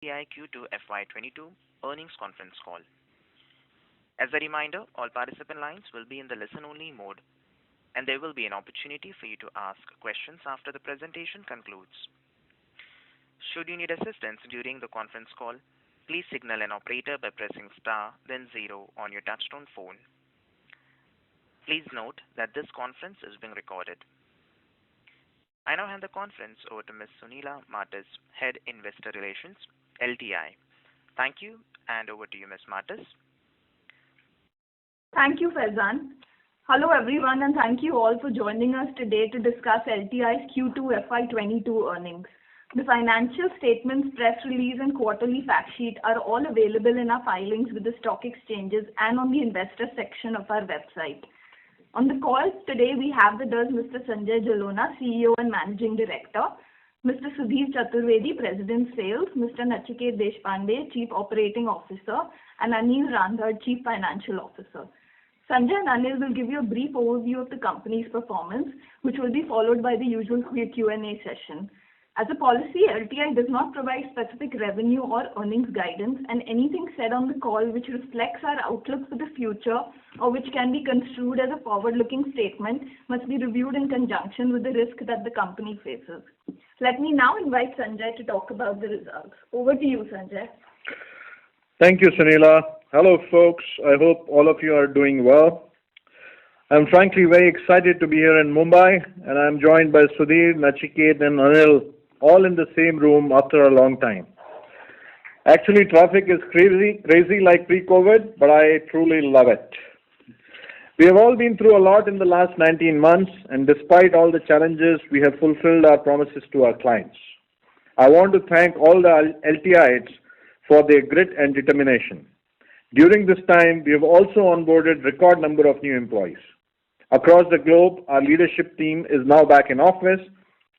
LTI Q2FY22 earnings conference call. As a reminder, all participant lines will be in the listen-only mode, and there will be an opportunity for you to ask questions after the presentation concludes. Should you need assistance during the conference call, please signal an operator by pressing star then zero on your touchtone phone. Please note that this conference is being recorded. I now hand the conference over to Ms. Sunila Martis, Head Investor Relations, LTI. Thank you, and over to you, Ms. Martis. Thank you, Faizan. Hello, everyone, and thank you all for joining us today to discuss LTI's Q2 FY22 earnings. The financial statements, press release, and quarterly fact sheet are all available in our filings with the stock exchanges and on the investor section of our website. On the call today, we have with us Mr. Sanjay Jalona, CEO and Managing Director, Mr. Sudhir Chaturvedi, President Sales, Mr. Nachiket Deshpande, Chief Operating Officer, and Anil Randhar, Chief Financial Officer. Sanjay and Anil will give you a brief overview of the company's performance, which will be followed by the usual Q&A session. As a policy, LTI does not provide specific revenue or earnings guidance, and anything said on the call which reflects our outlook for the future or which can be construed as a forward-looking statement must be reviewed in conjunction with the risk that the company faces. Let me now invite Sanjay to talk about the results. Over to you, Sanjay. Thank you, Sunila. Hello, folks. I hope all of you are doing well. I'm frankly very excited to be here in Mumbai, and I'm joined by Sudhir, Nachiket, and Anil, all in the same room after a long time. Actually, traffic is crazy like pre-COVID, but I truly love it. We have all been through a lot in the last 19 months, and despite all the challenges, we have fulfilled our promises to our clients. I want to thank all the LTIs for their grit and determination. During this time, we have also onboarded record number of new employees. Across the globe, our leadership team is now back in office,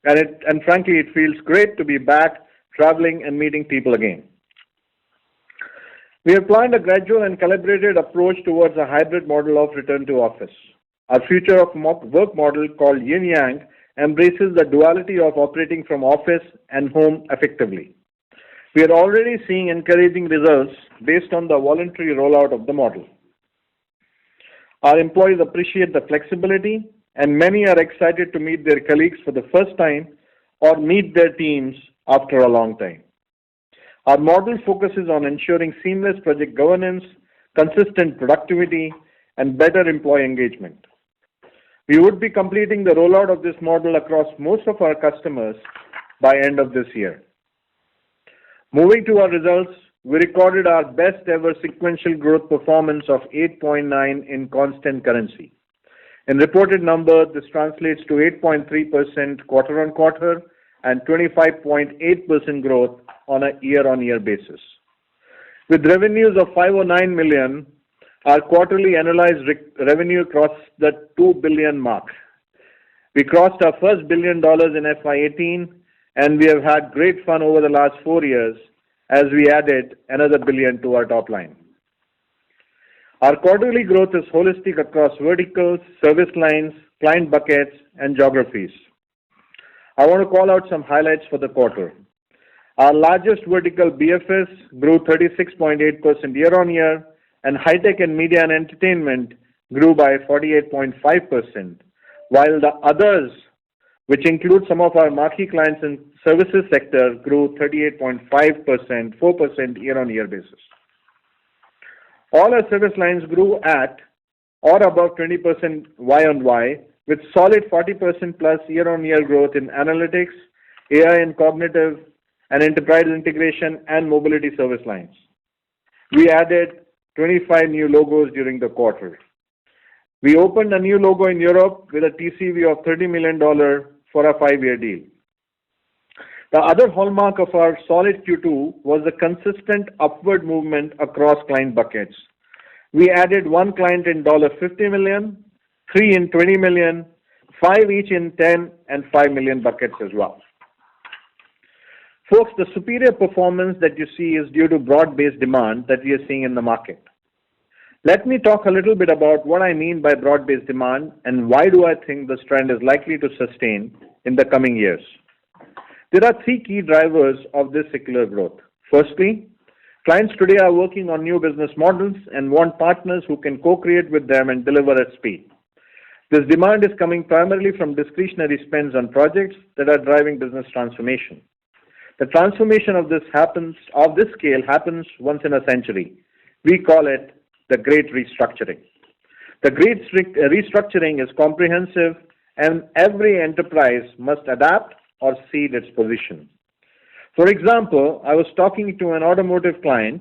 and frankly, it feels great to be back traveling and meeting people again. We have planned a gradual and calibrated approach towards a hybrid model of return to office. Our future of work model called Yin Yang embraces the duality of operating from office and home effectively. We are already seeing encouraging results based on the voluntary rollout of the model. Our employees appreciate the flexibility, and many are excited to meet their colleagues for the first time or meet their teams after a long time. Our model focuses on ensuring seamless project governance, consistent productivity, and better employee engagement. We would be completing the rollout of this model across most of our customers by end of this year. Moving to our results, we recorded our best ever sequential growth performance of 8.9 in constant currency. In reported number, this translates to 8.3% quarter-on-quarter and 25.8% growth on a year-on-year basis. With revenues of 509 million, our quarterly annualized revenue crossed the 2 billion mark. We crossed our first $1 billion in FY18, and we have had great fun over the last 4 years as we added another $1 billion to our top line. Our quarterly growth is holistic across verticals, service lines, client buckets, and geographies. I want to call out some highlights for the quarter. Our largest vertical, BFS, grew 36.8% year-on-year, and high-tech and media and entertainment grew by 48.5%, while the others, which include some of our marquee clients in services sector, grew 38.5%, 4% year-on-year basis. All our service lines grew at or above 20% Y-on-Y, with solid 40% plus year-on-year growth in analytics, AI and cognitive, and enterprise integration and mobility service lines. We added 25 new logos during the quarter. We opened a new logo in Europe with a TCV of $30 million for a 5-year deal. The other hallmark of our solid Q2 was the consistent upward movement across client buckets. We added one client in $50 million, 3 in $20 million, 5 each in 10 and 5 million buckets as well. Folks, the superior performance that you see is due to broad-based demand that we are seeing in the market. Let me talk a little bit about what I mean by broad-based demand and why do I think this trend is likely to sustain in the coming years. There are three key drivers of this secular growth. Firstly, clients today are working on new business models and want partners who can co-create with them and deliver at speed. This demand is coming primarily from discretionary spends on projects that are driving business transformation. The transformation of this scale happens once in a century. We call it the Great Restructuring. The Great Restructuring is comprehensive, and every enterprise must adapt or cede its position. For example, I was talking to an automotive client.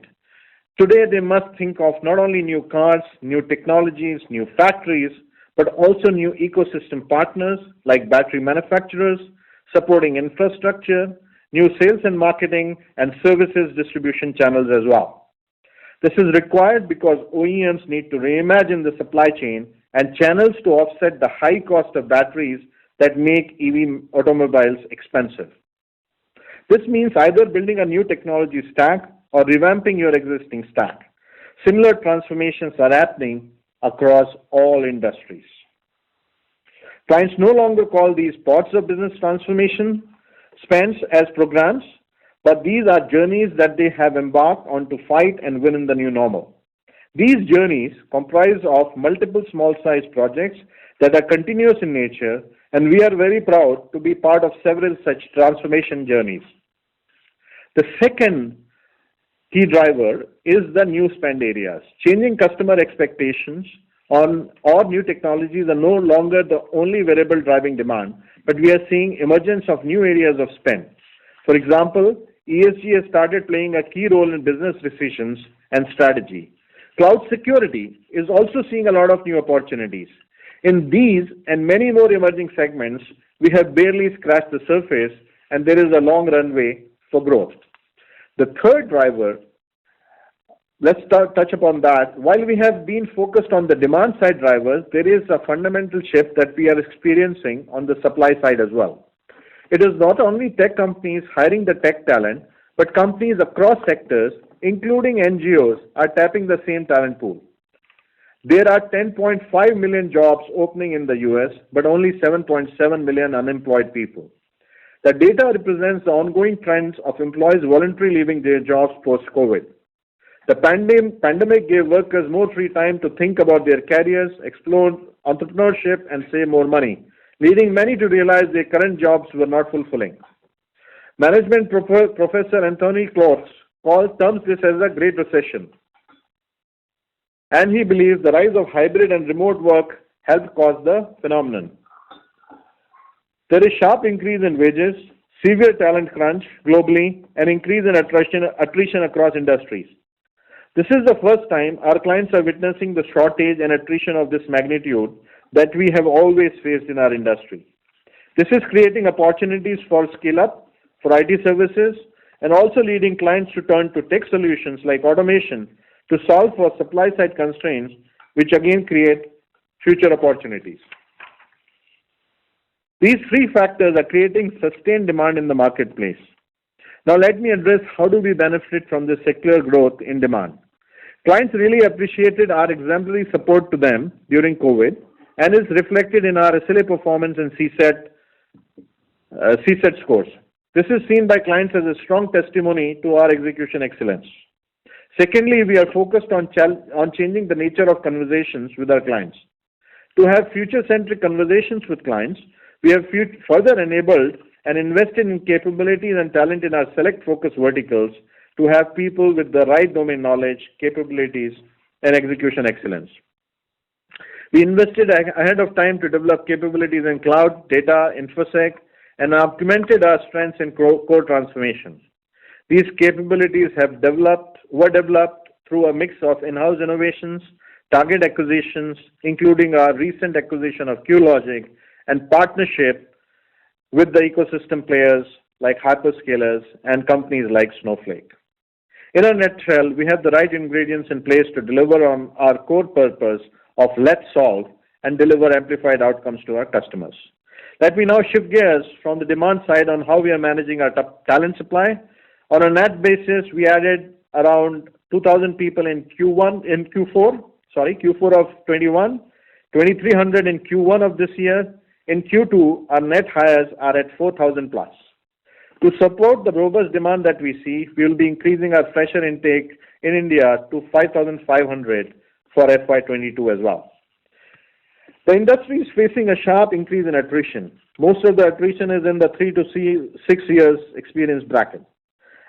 Today they must think of not only new cars, new technologies, new factories, but also new ecosystem partners like battery manufacturers, supporting infrastructure, new sales and marketing, and services distribution channels as well. This is required because OEMs need to reimagine the supply chain and channels to offset the high cost of batteries that make EV automobiles expensive. This means either building a new technology stack or revamping your existing stack. Similar transformations are happening across all industries. Clients no longer call these parts of business transformation spends as programs, but these are journeys that they have embarked on to fight and win in the new normal. These journeys comprise of multiple small-sized projects that are continuous in nature, and we are very proud to be part of several such transformation journeys. The second key driver is the new spend areas. Changing customer expectations or new technologies are no longer the only variable driving demand, but we are seeing emergence of new areas of spend. For example, ESG has started playing a key role in business decisions and strategy. Cloud security is also seeing a lot of new opportunities. In these and many more emerging segments, we have barely scratched the surface, and there is a long runway for growth. The third driver, let's touch upon that. While we have been focused on the demand side drivers, there is a fundamental shift that we are experiencing on the supply side as well. It is not only tech companies hiring the tech talent, but companies across sectors, including NGOs, are tapping the same talent pool. There are 10.5 million jobs opening in the US, but only 7.7 million unemployed people. The data represents the ongoing trends of employees voluntarily leaving their jobs post-COVID. The pandemic gave workers more free time to think about their careers, explore entrepreneurship, and save more money, leading many to realize their current jobs were not fulfilling. Management Professor Anthony Klotz terms this as a Great Recession, and he believes the rise of hybrid and remote work helped cause the phenomenon. There is sharp increase in wages, severe talent crunch globally, and increase in attrition across industries. This is the first time our clients are witnessing the shortage and attrition of this magnitude that we have always faced in our industry. This is creating opportunities for scale-up, for IT services, and also leading clients to turn to tech solutions like automation to solve for supply-side constraints, which again create future opportunities. These three factors are creating sustained demand in the marketplace. Now let me address how do we benefit from this secular growth in demand. Clients really appreciated our exemplary support to them during COVID and is reflected in our SLA performance and CSAT scores. This is seen by clients as a strong testimony to our execution excellence. Secondly, we are focused on changing the nature of conversations with our clients. To have future-centric conversations with clients, we have further enabled and invested in capabilities and talent in our select focus verticals to have people with the right domain knowledge, capabilities, and execution excellence. We invested ahead of time to develop capabilities in cloud, data, infosec, and augmented our strengths in core transformation. These capabilities were developed through a mix of in-house innovations, target acquisitions, including our recent acquisition of QLogic, and partnership with the ecosystem players like hyperscalers and companies like Snowflake. In a nutshell, we have the right ingredients in place to deliver on our core purpose of let's solve and deliver amplified outcomes to our customers. Let me now shift gears from the demand side on how we are managing our talent supply. On a net basis, we added around 2,000 people in Q4 of 21, 2,300 in Q1 of this year. In Q2, our net hires are at 4,000 plus. To support the robust demand that we see, we will be increasing our fresher intake in India to 5,500 for FY22 as well. The industry is facing a sharp increase in attrition. Most of the attrition is in the 3 to 6 years experience bracket.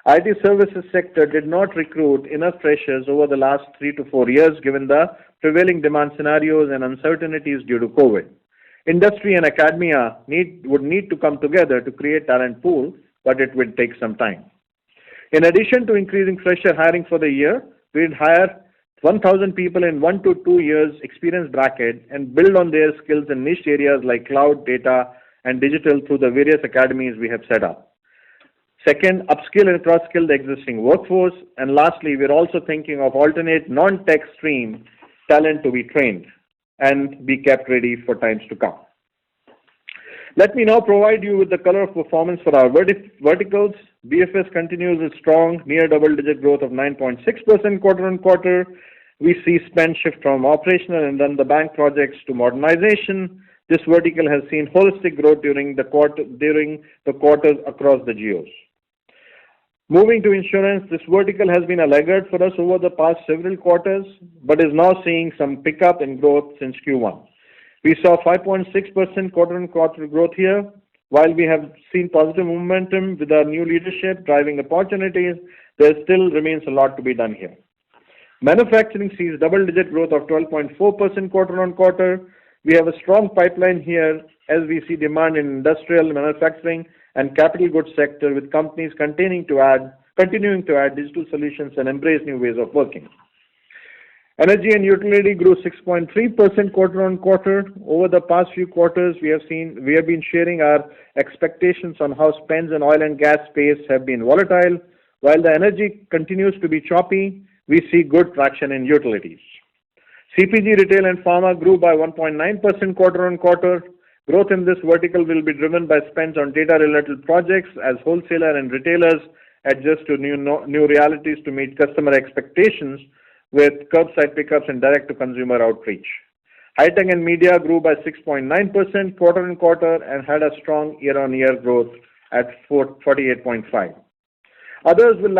IT services sector did not recruit enough freshers over the last 3 to 4 years given the prevailing demand scenarios and uncertainties due to COVID. Industry and academia would need to come together to create talent pool, but it will take some time. In addition to increasing fresher hiring for the year, we will hire 1,000 people in 1 to 2 years experience bracket and build on their skills in niche areas like cloud, data, and digital through the various academies we have set up. Second, upskill and cross-skill the existing workforce. And lastly, we're also thinking of alternate non-tech stream talent to be trained and be kept ready for times to come. Let me now provide you with the color of performance for our verticals. BFS continues its strong near double-digit growth of 9.6% quarter-on-quarter. We see spend shift from operational and then the bank projects to modernization. This vertical has seen holistic growth during the quarters across the geos. Moving to insurance, this vertical has been a laggard for us over the past several quarters, but is now seeing some pickup in growth since Q1. We saw 5.6% quarter-on-quarter growth here. While we have seen positive momentum with our new leadership driving opportunities, there still remains a lot to be done here. Manufacturing sees double-digit growth of 12.4% quarter-on-quarter. We have a strong pipeline here as we see demand in industrial, manufacturing, and capital goods sector with companies continuing to add digital solutions and embrace new ways of working. Energy and utility grew 6.3% quarter-on-quarter. Over the past few quarters, we have been sharing our expectations on how spends in oil and gas space have been volatile. While the energy continues to be choppy, we see good traction in utilities. CPG, retail, and pharma grew by 1.9% quarter-on-quarter. Growth in this vertical will be driven by spends on data-related projects as wholesaler and retailers adjust to new realities to meet customer expectations with curbside pickups and direct-to-consumer outreach. High-tech and media grew by 6.9% quarter-on-quarter and had a strong year-on-year growth at 48.5%. Others which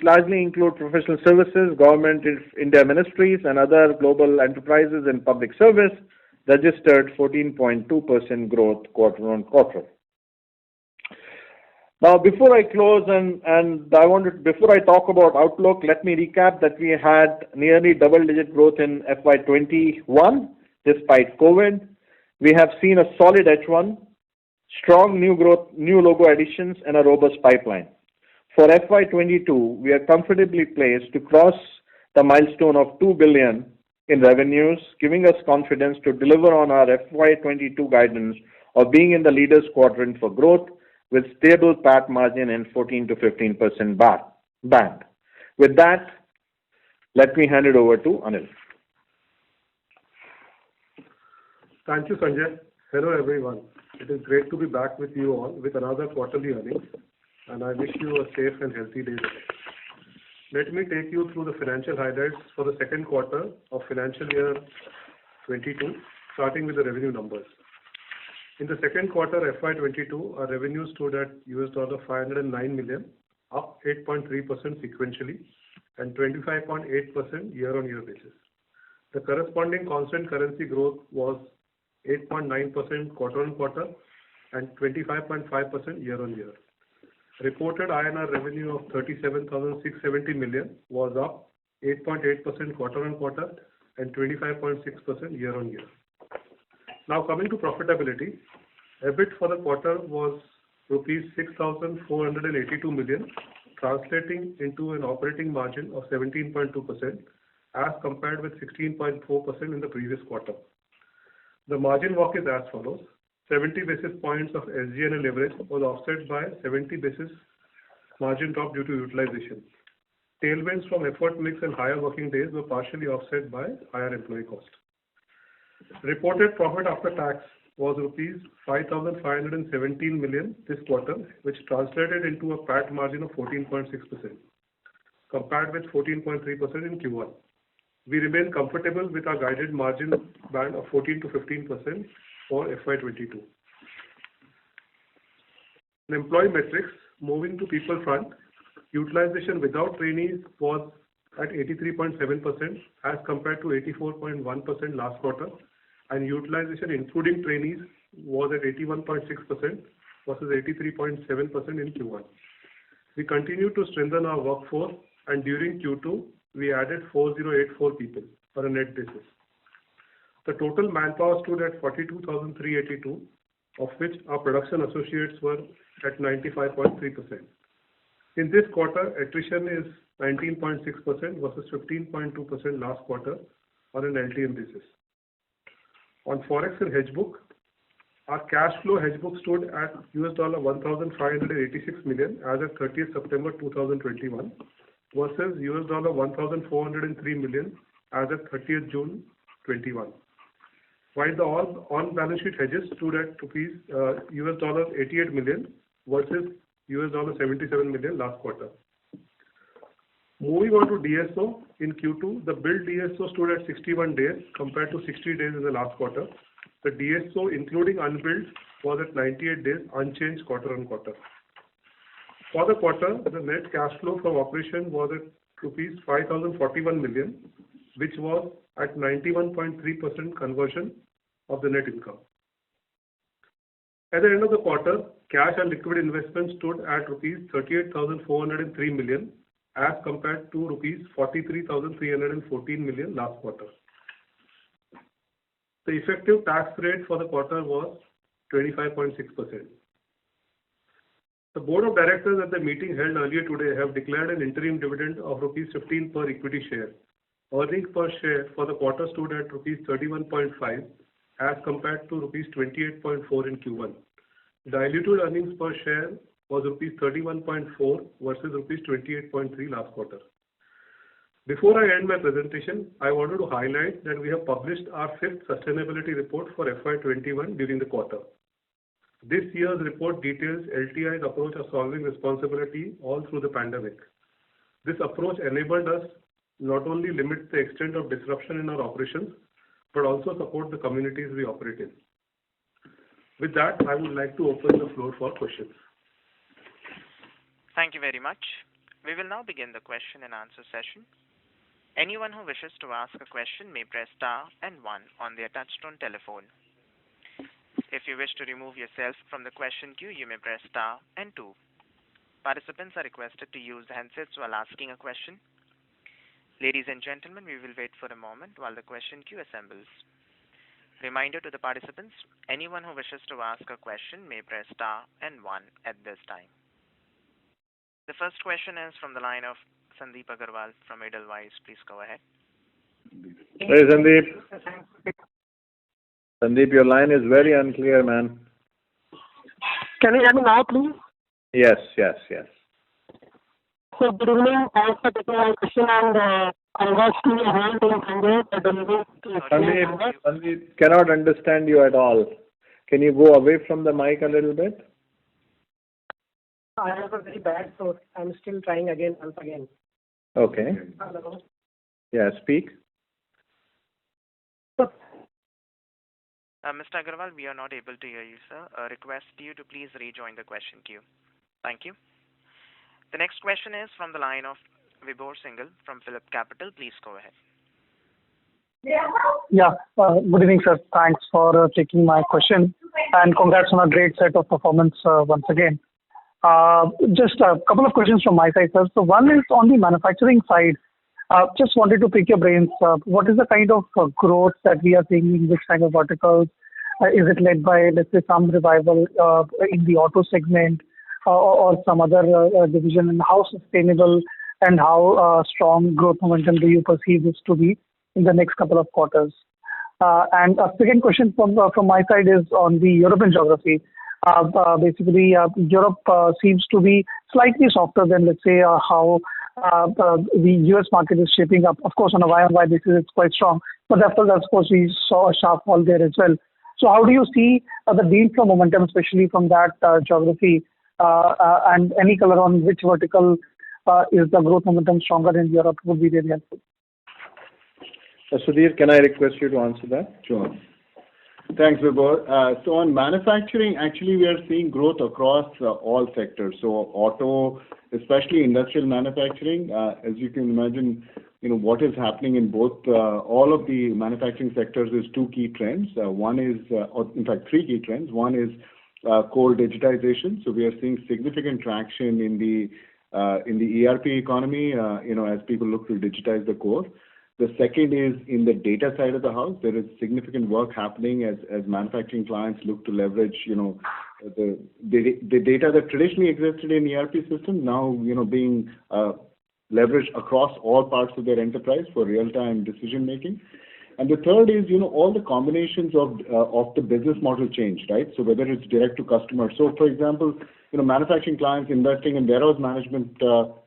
largely include professional services, government India ministries, and other global enterprises in public service, registered 14.2% growth quarter-on-quarter. Now, before I close before I talk about outlook, let me recap that we had nearly double-digit growth in FY21 despite COVID. We have seen a solid H1, strong new logo additions, and a robust pipeline. For FY22, we are comfortably placed to cross the milestone of 2 billion in revenues, giving us confidence to deliver on our FY22 guidance of being in the leaders quadrant for growth with stable PAT margin in 14 to 15% band. With that, let me hand it over to Anil. Thank you, Sanjay. Hello, everyone. It is great to be back with you all with another quarterly earnings, and I wish you a safe and healthy day today. Let me take you through the financial highlights for the second quarter of financial year 22, starting with the revenue numbers. In the second quarter FY22, our revenue stood at $509 million, up 8.3% sequentially and 25.8% year-on-year basis. The corresponding constant currency growth was 8.9% quarter-on-quarter and 25.5% year-on-year. Reported INR revenue of 37,670 million was up 8.8% quarter-on-quarter and 25.6% year-on-year. Now coming to profitability, EBIT for the quarter was rupees 6,482 million, translating into an operating margin of 17.2% as compared with 16.4% in the previous quarter. The margin walk is as follows. 70 basis points of SG&A leverage was offset by 70 basis margin drop due to utilization. Tailwinds from effort mix and higher working days were partially offset by higher employee cost. Reported profit after tax was rupees 5,517 million this quarter, which translated into a PAT margin of 14.6%, compared with 14.3% in Q1. We remain comfortable with our guided margin band of 14 to 15% for FY22. In employee metrics, moving to people front, utilization without trainees was at 83.7% as compared to 84.1% last quarter, and utilization including trainees was at 81.6% versus 83.7% in Q1. We continue to strengthen our workforce, and during Q2, we added 4,084 people on a net basis. The total manpower stood at 42,382, of which our production associates were at 95.3%. In this quarter, attrition is 19.6% versus 15.2% last quarter on an LTM basis. On Forex and hedge book, our cash flow hedge book stood at $1,586 million as of 30th September 2021 versus $1,403 million as of 30th June 21. While the on-balance sheet hedges stood at $88 million versus $77 million last quarter. Moving on to DSO, in Q2, the billed DSO stood at 61 days compared to 60 days in the last quarter. The DSO, including unbilled, was at 98 days, unchanged quarter on quarter. For the quarter, the net cash flow from operation was at rupees 5,041 million, which was at 91.3% conversion of the net income. At the end of the quarter, cash and liquid investments stood at rupees 38,403 million as compared to rupees 43,314 million last quarter. The effective tax rate for the quarter was 25.6%. The Board of Directors at the meeting held earlier today have declared an interim dividend of rupees 15 per equity share. Earnings per share for the quarter stood at rupees 31.5 as compared to rupees 28.4 in Q1. Diluted earnings per share was rupees 31.4 versus rupees 28.3 last quarter. Before I end my presentation, I wanted to highlight that we have published our 5th sustainability report for FY21 during the quarter. This year's report details LTI's approach of solving responsibility all through the pandemic. This approach enabled us not only limit the extent of disruption in our operations, but also support the communities we operate in. With that, I would like to open the floor for questions. Thank you very much. We will now begin the question and answer session. Anyone who wishes to ask a question may press star and 1 on their touchtone telephone. If you wish to remove yourself from the question queue, you may press star and 2. Participants are requested to use handsets while asking a question. Ladies and gentlemen, we will wait for a moment while the question queue assembles. Reminder to the participants, anyone who wishes to ask a question may press star and 1 at this time. The first question is from the line of Sandeep Agarwal from Edelweiss. Please go ahead. Hey, Sandeep. Sandeep, your line is very unclear, man. Can you hear me now, please? Yes. So, good evening. Thanks for taking my question and congrats to your whole team, Sanjay, for delivering. Sandeep, cannot understand you at all. Can you go away from the mic a little bit? I have a very bad throat. I'm still trying once again. Okay. Hello. Yeah, speak. Mr. Agarwal, we are not able to hear you, sir. Request you to please rejoin the question queue. Thank you. The next question is from the line of Vibhor Singhal from Phillip Capital. Please go ahead. Yeah. Good evening, sir. Thanks for taking my question and congrats on a great set of performance once again. Just a couple of questions from my side, sir. So one is on the manufacturing side. Just wanted to pick your brains. What is the kind of growth that we are seeing in which kind of verticals? Is it led by, let's say, some revival in the auto segment or some other division? And how sustainable and how strong growth momentum do you perceive this to be in the next couple of quarters? And a second question from my side is on the European geography. Basically, Europe seems to be slightly softer than, let's say, how the US market is shaping up. Of course, on a Y-on-Y basis, it's quite strong. But after that, of course, we saw a sharp fall there as well. So how do you see the deal flow momentum, especially from that geography? And any color on which vertical is the growth momentum stronger in Europe would be really helpful. Sudhir, can I request you to answer that? Sure. Thanks, Vibhor. So on manufacturing, actually, we are seeing growth across all sectors. So auto, especially industrial manufacturing, as you can imagine, what is happening in both all of the manufacturing sectors is two key trends. One is, or in fact, three key trends. One is core digitization. So we are seeing significant traction in the ERP economy, as people look to digitize the core. The second is in the data side of the house. There is significant work happening as manufacturing clients look to leverage, the data that traditionally existed in ERP system now, being leveraged across all parts of their enterprise for real-time decision making. And the third is, all the combinations of the business model change, right? So whether it's direct to customer. So for example, manufacturing clients investing in warehouse management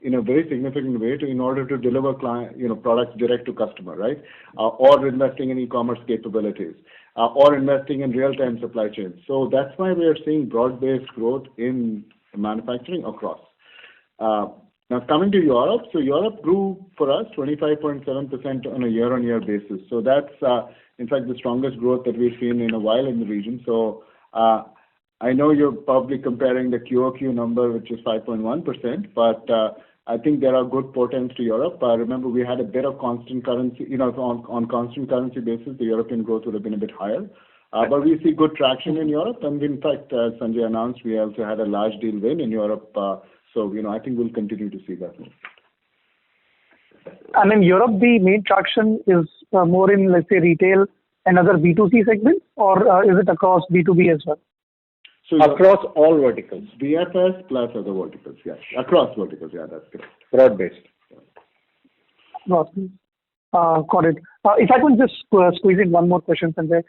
in a very significant way in order to deliver products direct to customer, right? Or investing in e-commerce capabilities, or investing in real-time supply chains. So that's why we are seeing broad-based growth in manufacturing across. Now coming to Europe, so Europe grew for us 25.7% on a year-on-year basis. So that's in fact the strongest growth that we've seen in a while in the region. So I know you're probably comparing the QOQ number, which is 5.1%, but I think there are good portents to Europe. Remember, we had a bit of constant currency, on constant currency basis, the European growth would have been a bit higher. But we see good traction in Europe, and in fact, as Sanjay announced, we also had a large deal win in Europe. So, I think we'll continue to see that. And in Europe, the main traction is more in, let's say, retail and other B2C segments, or is it across B2B as well? So across all verticals. BFS plus other verticals, yes. Across verticals, yeah, that's correct. Broad-based. Got it. If I could just squeeze in one more question, Sanjay.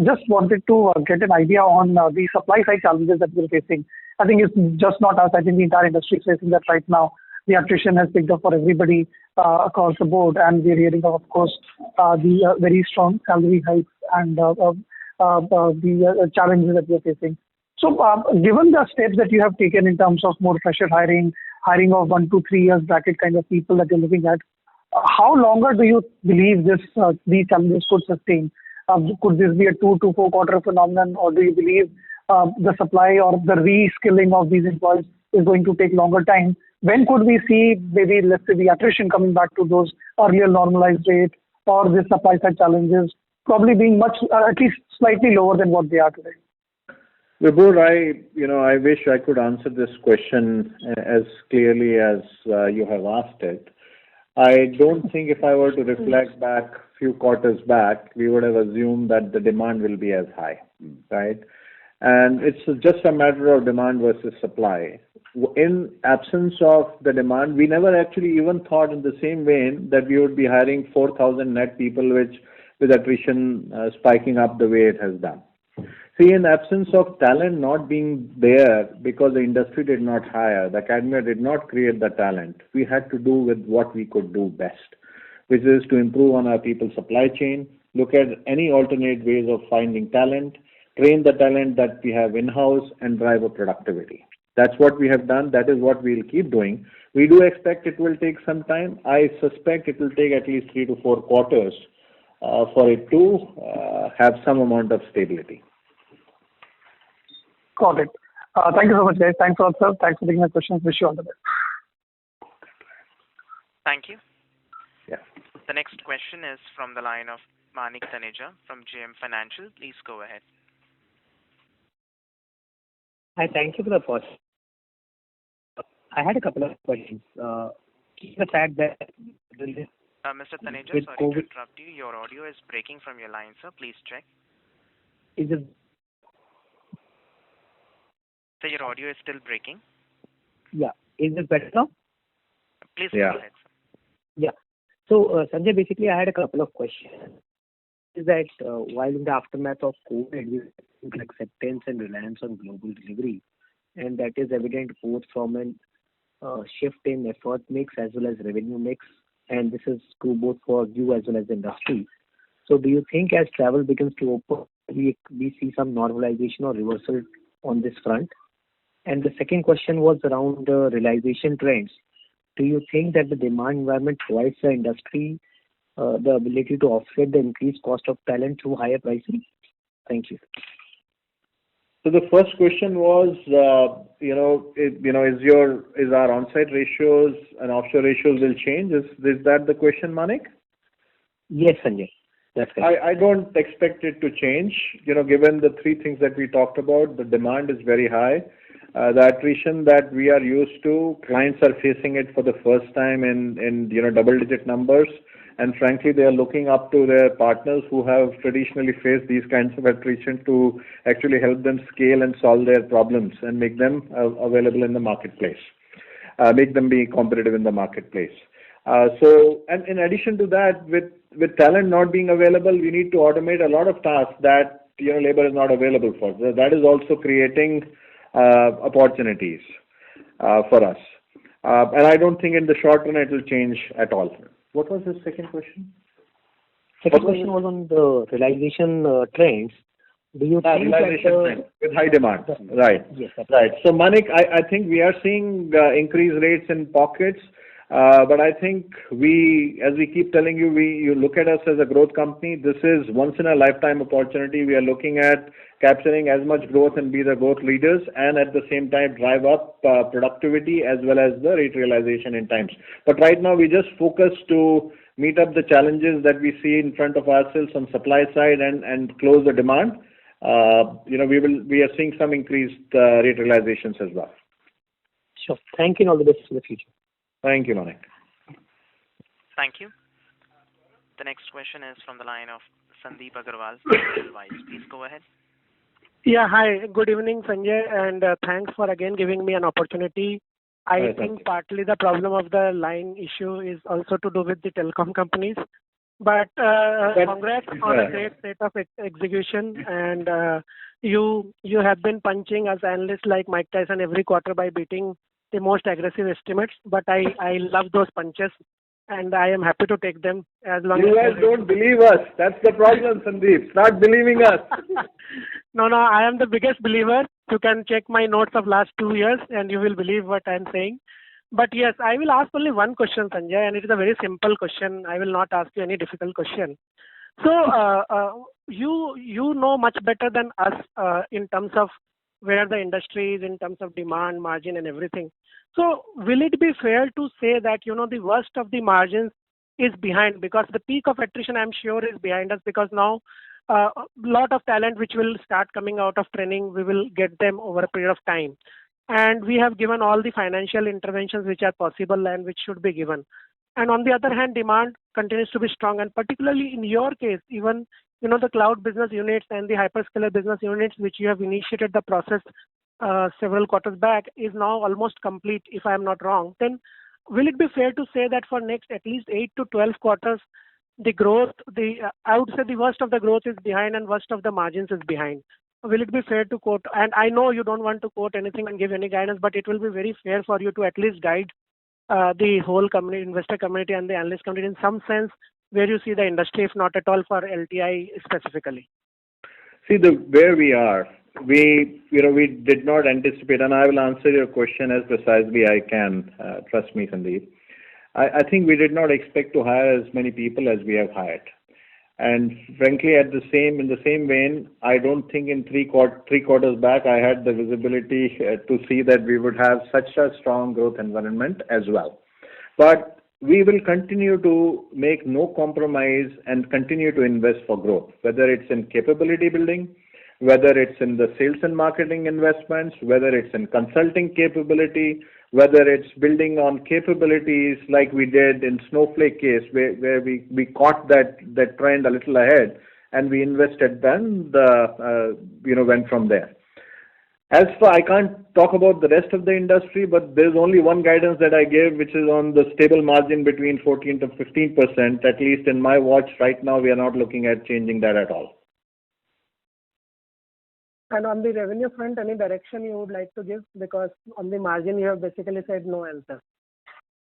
Just wanted to get an idea on the supply side challenges that we're facing. I think it's just not us. I think the entire industry is facing that right now. The attrition has picked up for everybody across the board, and we're hearing of course, the very strong salary hikes and the challenges that we're facing. So, given the steps that you have taken in terms of more fresher hiring of 1 to 3 years bracket kind of people that you're looking at, how longer do you believe these challenges could sustain? Could this be a 2 to 4 quarter phenomenon, or do you believe the supply or the reskilling of these employees is going to take longer time? When could we see maybe, let's say, the attrition coming back to those earlier normalized rates, or the supply side challenges probably being much, at least slightly lower than what they are today? Vibhor, I wish I could answer this question as clearly as you have asked it. I don't think if I were to reflect back few quarters back, we would have assumed that the demand will be as high, right? And it's just a matter of demand versus supply. In absence of the demand, we never actually even thought in the same vein that we would be hiring 4,000 net people, with attrition spiking up the way it has done. See, in absence of talent not being there because the industry did not hire, the academia did not create the talent, we had to do with what we could do best, which is to improve on our people supply chain, look at any alternate ways of finding talent, train the talent that we have in-house, and drive a productivity. That's what we have done. That is what we'll keep doing. We do expect it will take some time. I suspect it will take at least 3 to 4 quarters for it to have some amount of stability. Got it. Thank you so much, guys. Thanks a lot, sir. Thanks for taking my questions. Wish you all the best. Thank you. Yeah. The next question is from the line of Manik Taneja from JM Financial. Please go ahead. Hi, thank you for the first. I had a couple of questions. Keep the fact that Mr. Taneja, sorry to interrupt you. Your audio is breaking from your line, sir. Please check. Is it? So your audio is still breaking. Yeah. Is it better now? Please go ahead, sir. Yeah. So, Sanjay, basically, I had a couple of questions. Is that while in the aftermath of COVID, we have acceptance and reliance on global delivery, and that is evident both from an shift in effort mix as well as revenue mix, and this is true both for you as well as the industry. So, do you think as travel begins to open, we see some normalization or reversal on this front? And the second question was around realization trends. Do you think that the demand environment provides the industry the ability to offset the increased cost of talent through higher pricing? Thank you. So the first question was, is our on-site ratios and offshore ratios will change? Is that the question, Manik? Yes, Sanjay. That's correct. I don't expect it to change. Given the three things that we talked about, the demand is very high. The attrition that we are used to, clients are facing it for the first time in double-digit numbers. And frankly, they are looking up to their partners who have traditionally faced these kinds of attrition to actually help them scale and solve their problems and make them available in the marketplace, make them be competitive in the marketplace. And in addition to that, with talent not being available, we need to automate a lot of tasks that labor is not available for. So that is also creating opportunities for us. And I don't think in the short run it will change at all. What was the second question? Second question was on the realization trends. Do you think realization trends with high demand? Right. Yes. Right. So Manik, I think we are seeing increased rates in pockets. But I think as we keep telling you, you look at us as a growth company. This is once in a lifetime opportunity. We are looking at capturing as much growth and be the growth leaders, and at the same time drive up productivity as well as the rate realization in times. But right now we just focus to meet up the challenges that we see in front of ourselves on supply side and close the demand. We are seeing some increased rate realizations as well. Sure. Thank you and all the best for the future. Thank you, Manik. Thank you. The next question is from the line of Sandeep Agarwal from Edelweiss. Please go ahead. Yeah, hi. Good evening, Sanjay, and thanks for again giving me an opportunity. I think partly the problem of the line issue is also to do with the telecom companies. But congrats on a great set of execution, and you have been punching us analysts like Mike Tyson every quarter by beating the most aggressive estimates. But I love those punches, and I am happy to take them as long as you guys don't believe us. That's the problem, Sandeep. Start believing us. No, I am the biggest believer. You can check my notes of last 2 years, and you will believe what I am saying. But yes, I will ask only one question, Sanjay, and it is a very simple question. I will not ask you any difficult question. So you know much better than us in terms of where the industry is in terms of demand, margin, and everything. So will it be fair to say that the worst of the margins is behind, because the peak of attrition I'm sure is behind us, because now a lot of talent which will start coming out of training, we will get them over a period of time. And we have given all the financial interventions which are possible and which should be given. And on the other hand, demand continues to be strong. And particularly in your case, even the cloud business units and the hyperscaler business units, which you have initiated the process several quarters back, is now almost complete, if I am not wrong. Then will it be fair to say that for next at least 8 to 12 quarters, the growth, I would say the worst of the growth is behind and worst of the margins is behind? Will it be fair to quote, and I know you don't want to quote anything and give any guidance, but it will be very fair for you to at least guide the whole community, investor community and the analyst community in some sense where you see the industry, if not at all for LTI specifically? See, where we are, we did not anticipate, and I will answer your question as precisely I can. Trust me, Sandeep. I think we did not expect to hire as many people as we have hired. And frankly, in the same vein, I don't think in three quarters back I had the visibility to see that we would have such a strong growth environment as well. But we will continue to make no compromise and continue to invest for growth, whether it's in capability building, whether it's in the sales and marketing investments, whether it's in consulting capability, whether it's building on capabilities like we did in Snowflake case, where we caught that trend a little ahead and we invested, then went from there. As for, I can't talk about the rest of the industry, but there's only one guidance that I gave, which is on the stable margin between 14 to 15%. At least in my watch right now, we are not looking at changing that at all. And on the revenue front, any direction you would like to give? Because on the margin, you have basically said no answer.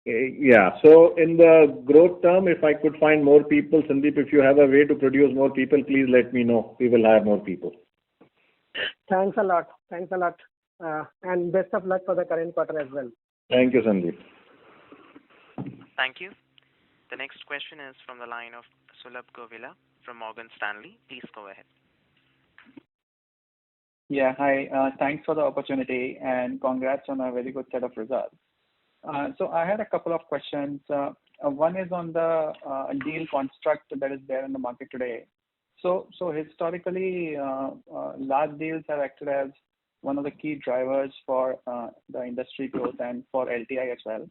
Yeah. So in the growth term, if I could find more people, Sandeep, if you have a way to produce more people, please let me know. We will hire more people. Thanks a lot. And best of luck for the current quarter as well. Thank you, Sandeep. Thank you. The next question is from the line of Sulabh Govila from Morgan Stanley. Please go ahead. Yeah, hi. Thanks for the opportunity and congrats on a very good set of results. So I had a couple of questions. One is on the deal construct that is there in the market today. So historically, large deals have acted as one of the key drivers for the industry growth and for LTI as well.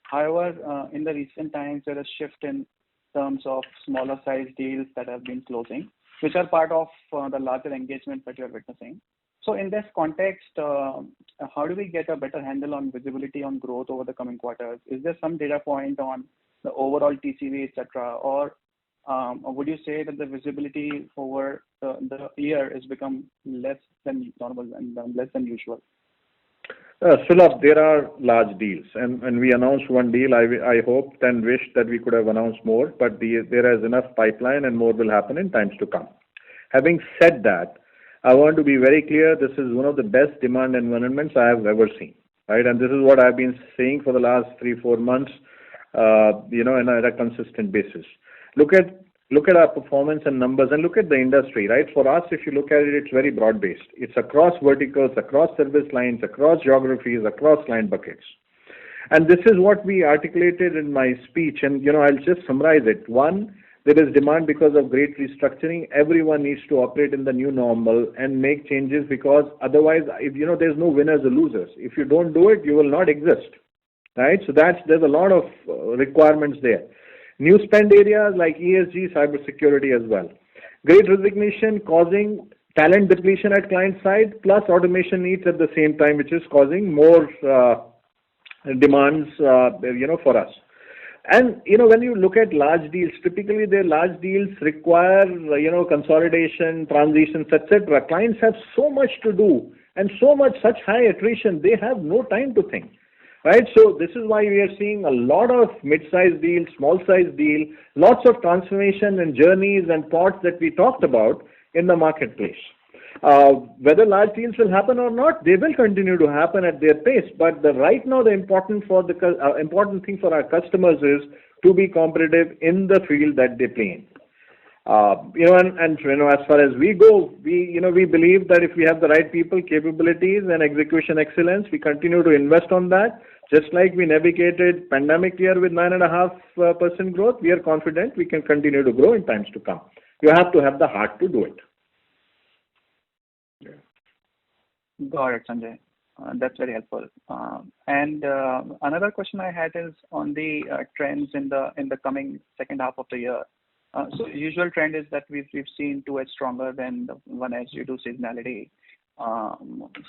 However, in the recent times, there is shift in terms of smaller size deals that have been closing, which are part of the larger engagement that you are witnessing. So in this context, how do we get a better handle on visibility on growth over the coming quarters? Is there some data point on the overall TCV, et cetera, or would you say that the visibility over the year has become less than normal and less than usual? Sulabh, there are large deals, and we announced one deal. I hoped and wished that we could have announced more, but there is enough pipeline and more will happen in times to come. Having said that, I want to be very clear, this is one of the best demand environments I have ever seen, right? And this is what I've been saying for the last 3-4 months, and at a consistent basis. Look at our performance and numbers and look at the industry, right? For us, if you look at it, it's very broad-based. It's across verticals, across service lines, across geographies, across client buckets. And this is what we articulated in my speech, and I'll just summarize it. One, there is demand because of great restructuring. Everyone needs to operate in the new normal and make changes because otherwise, there's no winners or losers. If you don't do it, you will not exist, right? So there's a lot of requirements there. New spend areas like ESG, cybersecurity as well. Great resignation causing talent depletion at client side, plus automation needs at the same time, which is causing more demands, for us. And, when you look at large deals, typically their large deals require, consolidation, transitions, etc. Clients have so much to do and such high attrition, they have no time to think, right? So this is why we are seeing a lot of mid-sized deals, small-sized deal, lots of transformation and journeys and thoughts that we talked about in the marketplace. Whether large deals will happen or not, they will continue to happen at their pace. But right now, the important thing for our customers is to be competitive in the field that they play in. As far as we go, we believe that if we have the right people, capabilities, and execution excellence, we continue to invest on that. Just like we navigated pandemic year with 9.5% growth, we are confident we can continue to grow in times to come. You have to have the heart to do it. Got it, Sanjay. That's very helpful. And another question I had is on the trends in the coming second half of the year. So usual trend is that we've seen 2H stronger than the 1H due to seasonality.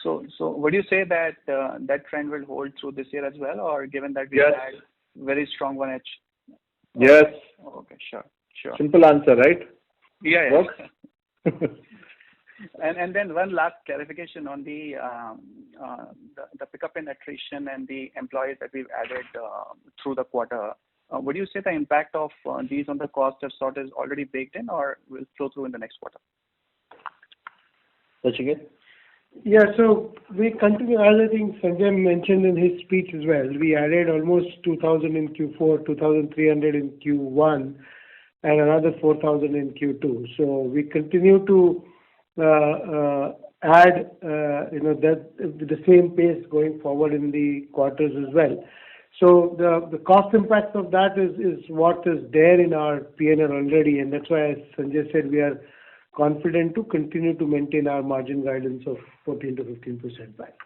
So would you say that that trend will hold through this year as well, or given that we had very strong 1H? Yes. Okay, sure. Simple answer, right? Yeah. And then one last clarification on the pickup in attrition and the employees that we've added through the quarter. Would you say the impact of these on the cost of sort is already baked in or will flow through in the next quarter? Nachiket? Yeah, so we continue, as I think Sanjay mentioned in his speech as well, we added almost 2,000 in Q4, 2,300 in Q1, and another 4,000 in Q2. So we continue to add, that the same pace going forward in the quarters as well. So the cost impact of that is what is there in our P&L already, and that's why, as Sanjay said, we are confident to continue to maintain our margin guidance of 14 to 15% back.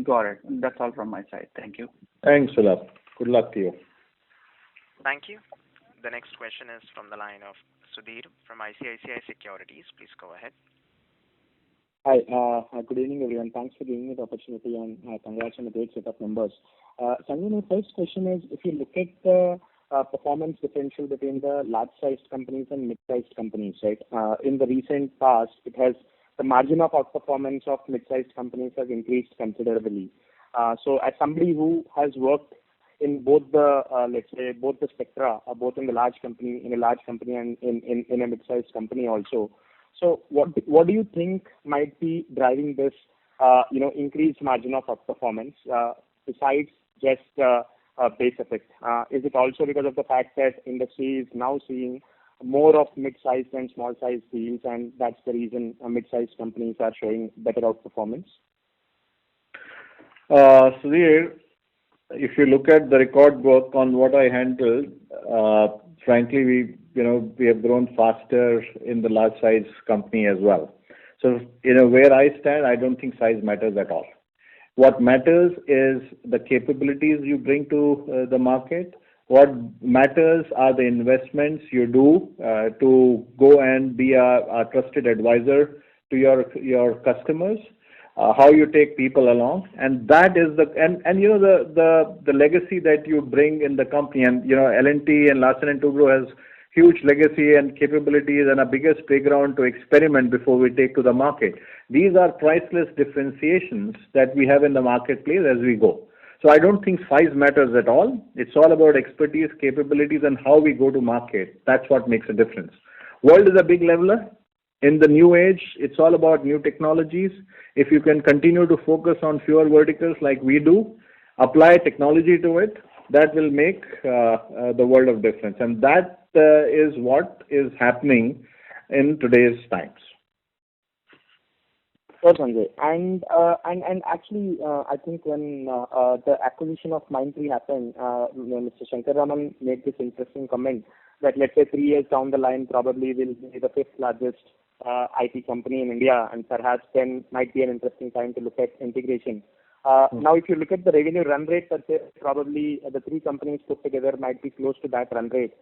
Got it. That's all from my side. Thank you. Thanks, Sulabh. Good luck to you. Thank you. The next question is from the line of Sudhir from ICICI Securities. Please go ahead. Hi. Good evening, everyone. Thanks for giving me the opportunity and congrats on the great set of numbers. Sanjay, my first question is, if you look at the performance differential between the large-sized companies and mid-sized companies, right? In the recent past, the margin of outperformance of mid-sized companies has increased considerably. So as somebody who has worked in both the, let's say, both the spectra, both in a large company and in a mid-sized company also. So what do you think might be driving this, increased margin of outperformance besides just base effect? Is it also because of the fact that industry is now seeing more of mid-sized and small-sized deals, and that's the reason mid-sized companies are showing better outperformance? Sudhir, if you look at the record book on what I handled, frankly, we have grown faster in the large size company as well. So, where I stand, I don't think size matters at all. What matters is the capabilities you bring to the market. What matters are the investments you do to go and be a trusted advisor to your customers. How you take people along, and that is the legacy that you bring in the company. And L&T and Larsen & Toubro has huge legacy and capabilities and a biggest playground to experiment before we take to the market. These are priceless differentiations that we have in the marketplace as we go. So I don't think size matters at all. It's all about expertise, capabilities, and how we go to market. That's what makes a difference. World is a big leveler. In the new age, it's all about new technologies. If you can continue to focus on fewer verticals like we do, apply technology to it, that will make the world of difference. And that is what is happening in today's times. Sure, Sanjay. And actually, I think when the acquisition of Mindtree happened, Mr. Shankar Raman made this interesting comment that let's say 3 years down the line, probably will be the fifth largest IT company in India, and perhaps then might be an interesting time to look at integration. Now, if you look at the revenue run rate, probably the three companies put together might be close to that run rate.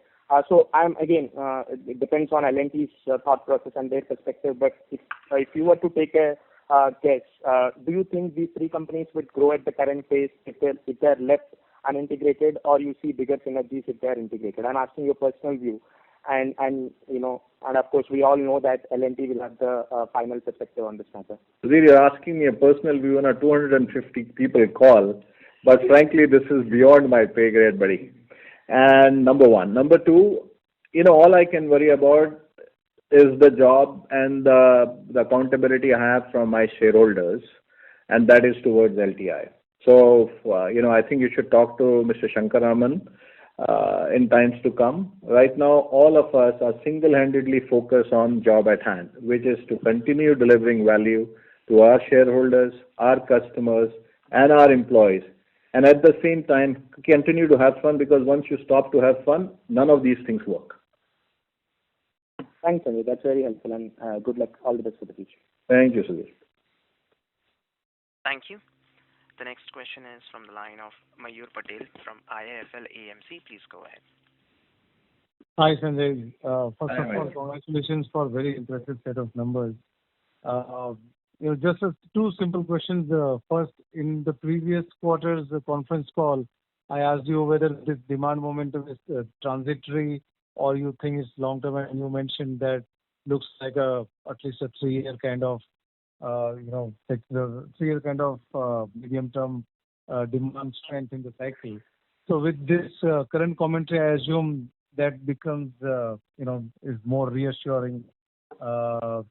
So it depends on L&T's thought process and their perspective. But if you were to take a guess, do you think these three companies would grow at the current pace if they're left unintegrated, or you see bigger synergies if they're integrated? I'm asking your personal view. And of course, we all know that L&T will have the final perspective on this matter. Sudhir, you're asking me a personal view on a 250 people call, but frankly, this is beyond my pay grade, buddy. And number one. Number two, all I can worry about is the job and the accountability I have from my shareholders, and that is towards LTI. So, I think you should talk to Mr. Shankar Raman in times to come. Right now, all of us are single-handedly focused on job at hand, which is to continue delivering value to our shareholders, our customers, and our employees. And at the same time, continue to have fun, because once you stop to have fun, none of these things work. Thanks, Sanjay. That's very helpful, and good luck. All the best for the future. Thank you, Sudhir. Thank you. The next question is from the line of Mayur Patel from IIFL AMC. Please go ahead. Hi, Sanjay. First of all, congratulations for a very impressive set of numbers. Just two simple questions. First, in the previous quarter's conference call, I asked you whether this demand momentum is transitory or you think it's long-term, and you mentioned that looks like at least a 3-year kind of medium-term demand strength in the cycle. So with this current commentary, I assume that becomes, is more reassuring, thought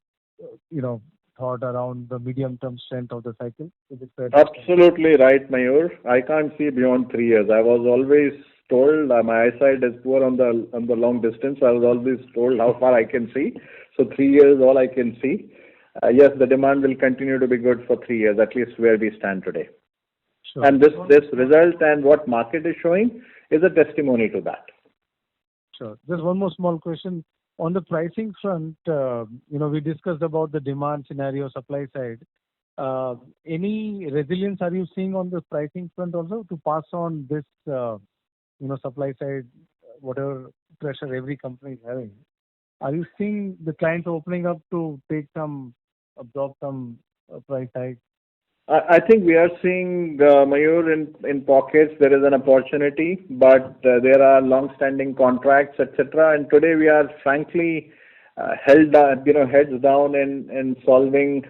around the medium-term strength of the cycle. Is it fair? Absolutely right, Mayur. I can't see beyond 3 years. I was always told my eyesight is poor on the long distance. I was always told how far I can see. So 3 years, all I can see. Yes, the demand will continue to be good for 3 years, at least where we stand today. Sure. And this result and what market is showing is a testimony to that. Sure. Just one more small question. On the pricing front, we discussed about the demand scenario, supply side. Any resilience are you seeing on the pricing front also to pass on this, supply side, whatever pressure every company is having? Are you seeing the clients opening up to absorb some price hike? I think we are seeing, Mayur, in pockets there is an opportunity, but there are long-standing contracts, etc. And today we are frankly heads down in solving,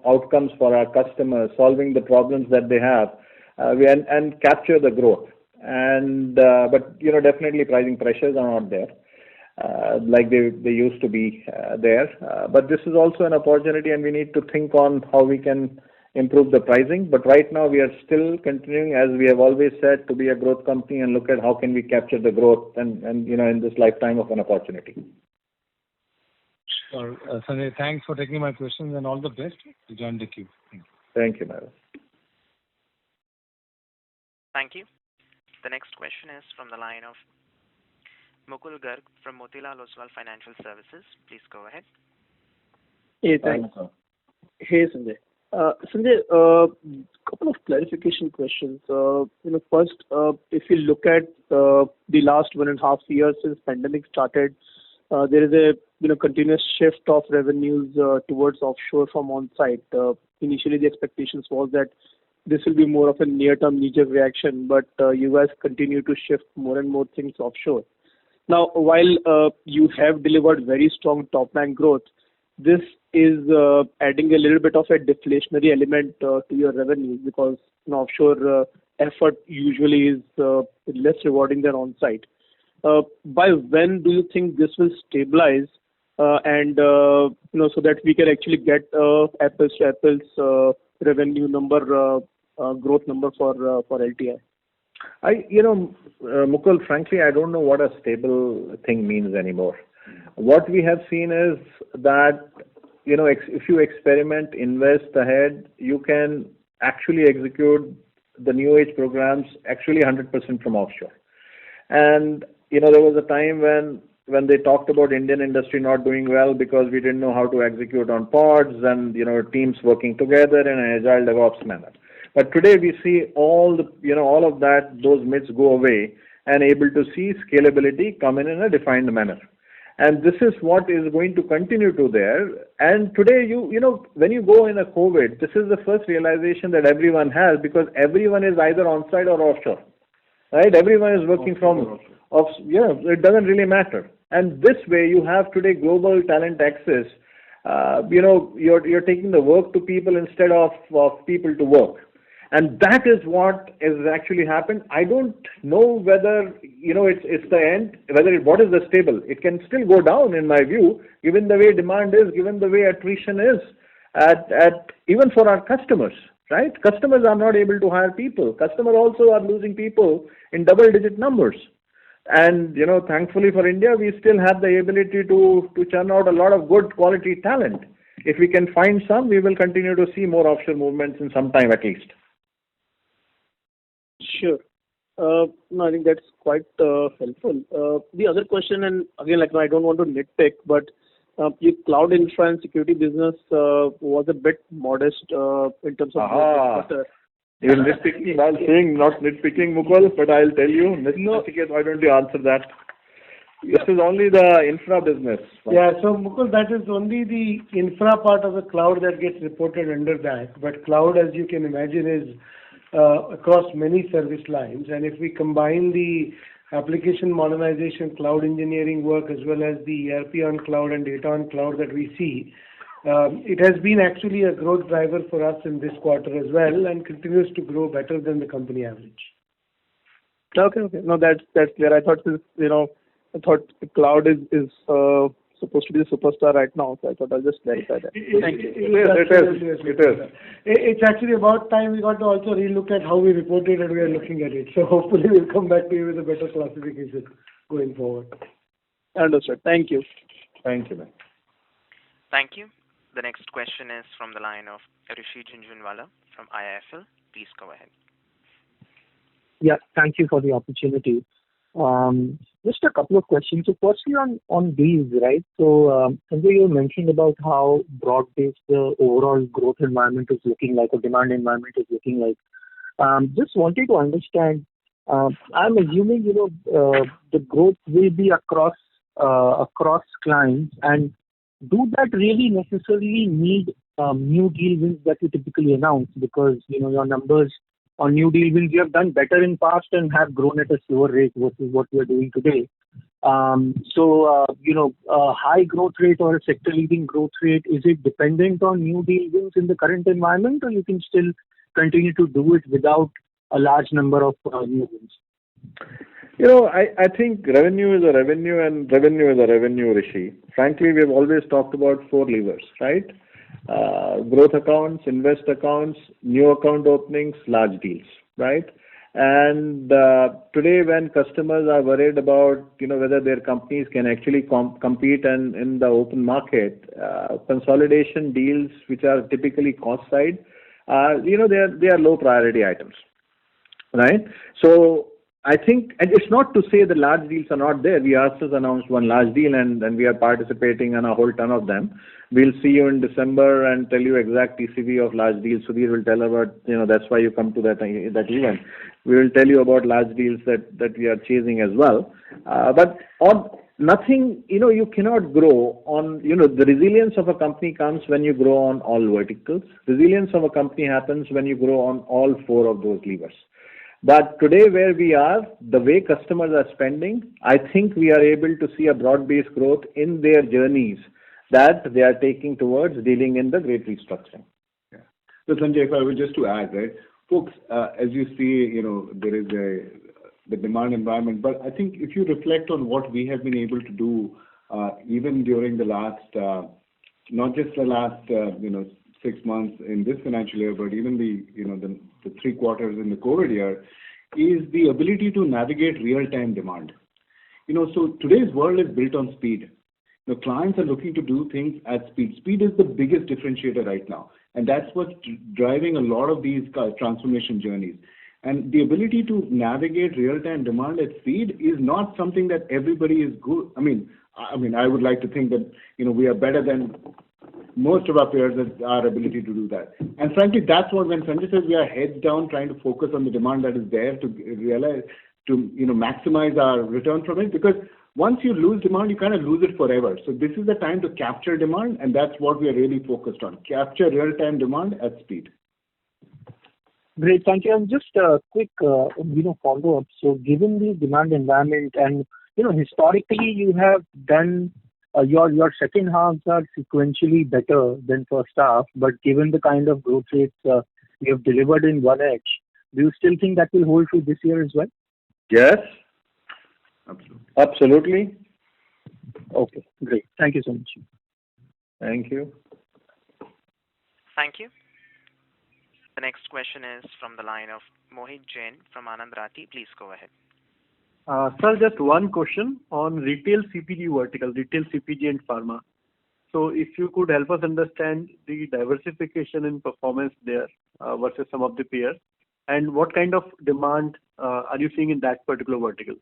outcomes for our customers, solving the problems that they have, and capture the growth. And but definitely pricing pressures are not there like they used to be there. But this is also an opportunity, and we need to think on how we can improve the pricing. But right now we are still continuing, as we have always said, to be a growth company and look at how can we capture the growth and in this lifetime of an opportunity. Sure. Sanjay, thanks for taking my questions and all the best to join the queue. Thank you, Madam. Thank you. The next question is from the line of Mukul Garg from Motilal Oswal Financial Services. Please go ahead. Hey, thanks. Hey, Sanjay. Sanjay, couple of clarification questions. First, if you look at the last 1.5 years since pandemic started, there is a continuous shift of revenues towards offshore from on-site. Initially, the expectations was that this will be more of a near-term knee-jerk reaction, but you guys continue to shift more and more things offshore. Now, while you have delivered very strong top-line growth, this is adding a little bit of a deflationary element to your revenue because offshore effort usually is less rewarding than on-site. By when do you think this will stabilize and so that we can actually get apples to apples revenue number growth number for LTI? Mukul, frankly, I don't know what a stable thing means anymore. What we have seen is that, if you experiment, invest ahead, you can actually execute the new age programs actually 100% from offshore. And, there was a time when they talked about Indian industry not doing well because we didn't know how to execute on pods and, teams working together in an agile DevOps manner. But today we see all of that, those myths go away and able to see scalability come in a defined manner. And this is what is going to continue to there. And today, when you go in a COVID, this is the first realization that everyone has because everyone is either on-site or offshore, right? Everyone is working from it doesn't really matter. And this way, you have today global talent access. You're taking the work to people instead of people to work. And that is what has actually happened. I don't know whether, it's the end, what is the stable. It can still go down in my view, given the way demand is, given the way attrition is, even for our customers, right? Customers are not able to hire people. Customers also are losing people in double-digit numbers. And, thankfully for India, we still have the ability to churn out a lot of good quality talent. If we can find some, we will continue to see more offshore movements in some time at least. Sure. No, I think that's quite helpful. The other question, and again, I don't want to nitpick, but your cloud infra and security business was a bit modest in terms of quarter. You're nitpicking while saying not nitpicking, Mukul, but I'll tell you, why don't you answer that? This is only the infra business. Yeah, so Mukul, that is only the infra part of the cloud that gets reported under that. But cloud, as you can imagine, is across many service lines. And if we combine the application modernization, cloud engineering work, as well as the ERP on cloud and data on cloud that we see, it has been actually a growth driver for us in this quarter as well and continues to grow better than the company average. Okay. No, that's clear. I thought the cloud is supposed to be the superstar right now, so I thought I'll just clarify that. Thank you. It is. It's actually about time we got to also relook at how we reported and we are looking at it. So hopefully we'll come back to you with a better classification going forward. Understood. Thank you. Thank you, man. Thank you. The next question is from the line of Rishi Jhunjhunwala from IIFL. Please go ahead. Yeah, thank you for the opportunity. Just a couple of questions. So firstly on deals, right? So Sanjay, you mentioned about how broad-based the overall growth environment is looking like, or demand environment is looking like. Just wanted to understand, I'm assuming, the growth will be across clients, and do that really necessarily need new deal wins that you typically announce? Because, your numbers on new deal wins, you have done better in past and have grown at a slower rate versus what we are doing today. A high growth rate or a sector leading growth rate, is it dependent on new deal wins in the current environment, or you can still continue to do it without a large number of new wins? I think revenue is a revenue and revenue is a revenue, Rishi. Frankly, we have always talked about 4 levers, right? growth accounts, invest accounts, new account openings, large deals, right? And today, when customers are worried about whether their companies can actually compete in the open market, consolidation deals, which are typically cost side, they are low priority items, right? So I think, and it's not to say the large deals are not there. We also announced one large deal, and we are participating in a whole ton of them. We'll see you in December and tell you exact TCV of large deals. Sudhir will tell about, that's why you come to that event. We will tell you about large deals that we are chasing as well. But on nothing, you cannot grow on, the resilience of a company comes when you grow on all verticals. Resilience of a company happens when you grow on all four of those levers. But today, where we are, the way customers are spending, I think we are able to see a broad-based growth in their journeys that they are taking towards dealing in the great restructuring. Yeah. So Sanjay, if I were just to add, right, folks, as you see, there is the demand environment. But I think if you reflect on what we have been able to do, even during the last, not just the last, 6 months in this financial year, but even the 3 quarters in the COVID year, is the ability to navigate real-time demand. So today's world is built on speed. The clients are looking to do things at speed. Speed is the biggest differentiator right now, and that's what's driving a lot of these transformation journeys. And the ability to navigate real-time demand at speed is not something that everybody is good. I mean, I would like to think that we are better than most of our peers at our ability to do that. And frankly, that's what, when Sanjay says we are heads down trying to focus on the demand that is there to realize, to maximize our return from it, because once you lose demand, you kind of lose it forever. So this is the time to capture demand, and that's what we are really focused on. Capture real-time demand at speed. Great, thank you. And just a quick, follow-up. So given the demand environment and, historically you have done, your second halves are sequentially better than first half, but given the kind of growth rates you have delivered in 1H, do you still think that will hold true this year as well? Yes. Absolutely. Absolutely. Okay, great. Thank you so much. Thank you. Thank you. The next question is from the line of Mohit Jain from Anand Rathi. Please go ahead. Sir, just one question on retail CPG vertical, retail CPG and pharma. So if you could help us understand the diversification in performance there versus some of the peers, and what kind of demand are you seeing in that particular vertical?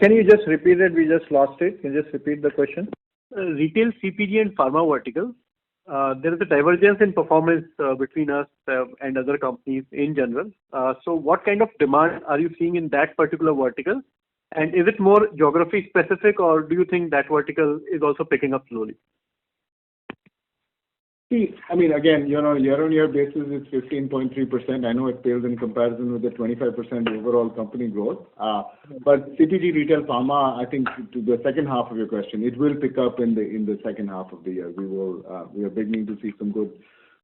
Can you just repeat it? We just lost it. Can you just repeat the question? Retail CPG and pharma vertical. There is a divergence in performance between us and other companies in general. So what kind of demand are you seeing in that particular vertical? And is it more geography specific, or do you think that vertical is also picking up slowly? See, again, year-on-year basis, it's 15.3%. I know it pales in comparison with the 25% overall company growth. But CPG, retail, pharma, I think to the second half of your question, it will pick up in the second half of the year. We are beginning to see some good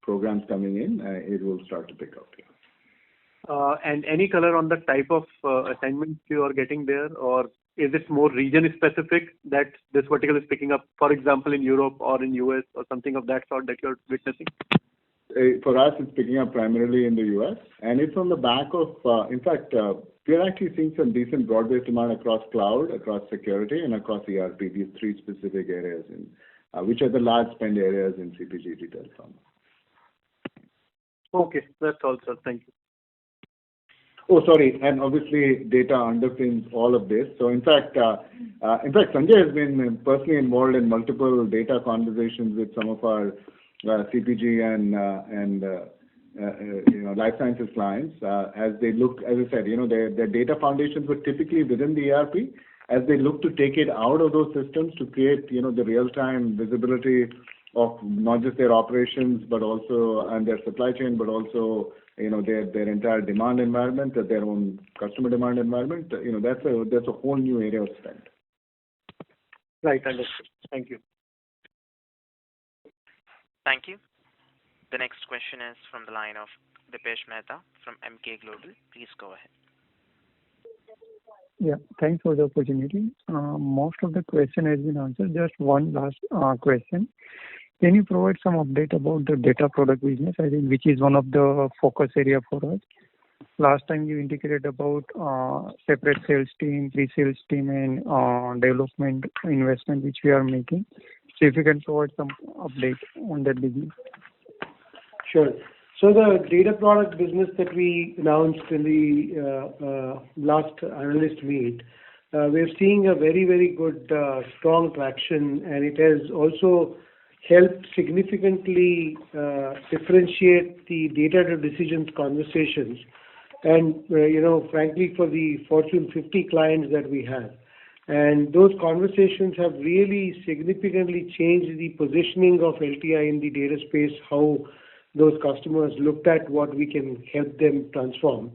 programs coming in. It will start to pick up. Yeah. And any color on the type of assignments you are getting there, or is it more region specific that this vertical is picking up, for example, in Europe or in US or something of that sort that you're witnessing? For us, it's picking up primarily in the US, and it's on the back of, in fact, we're actually seeing some decent broad-based demand across cloud, across security, and across ERP, these 3 specific areas, which are the large spend areas in CPG, retail, pharma. Okay, that's all, sir. Thank you. Oh, sorry, and obviously data underpins all of this. So in fact, Sanjay has been personally involved in multiple data conversations with some of our CPG and life sciences clients as they look, as I said, their data foundations were typically within the ERP. As they look to take it out of those systems to create, the real-time visibility of not just their operations, but also and their supply chain, but also their entire demand environment, their own customer demand environment. That's a whole new area of spend. Right, understood. Thank you. Thank you. The next question is from the line of Dipesh Mehta from Emkay Global. Please go ahead. Yeah, thanks for the opportunity. Most of the question has been answered. Just one last question. Can you provide some update about the data product business, I think, which is one of the focus area for us? Last time you indicated about separate sales team, pre-sales team, and development investment which we are making. So if you can provide some update on that business. Sure. So the data product business that we announced in the last analyst meet, we're seeing a very, very good, strong traction, and it has also helped significantly differentiate the data to decisions conversations. And, frankly, for the Fortune 50 clients that we have. And those conversations have really significantly changed the positioning of LTI in the data space, how those customers looked at what we can help them transform.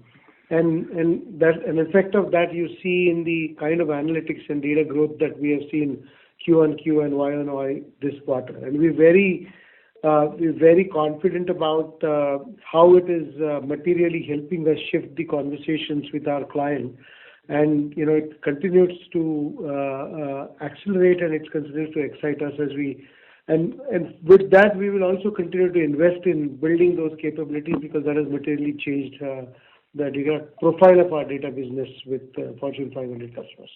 And that an effect of that you see in the kind of analytics and data growth that we have seen Q-on-Q and Y-on-Y this quarter. And we're very confident about how it is materially helping us shift the conversations with our client. And, it continues to accelerate, and it continues to excite us as we... And with that, we will also continue to invest in building those capabilities, because that has materially changed the data profile of our data business with Fortune 500 customers.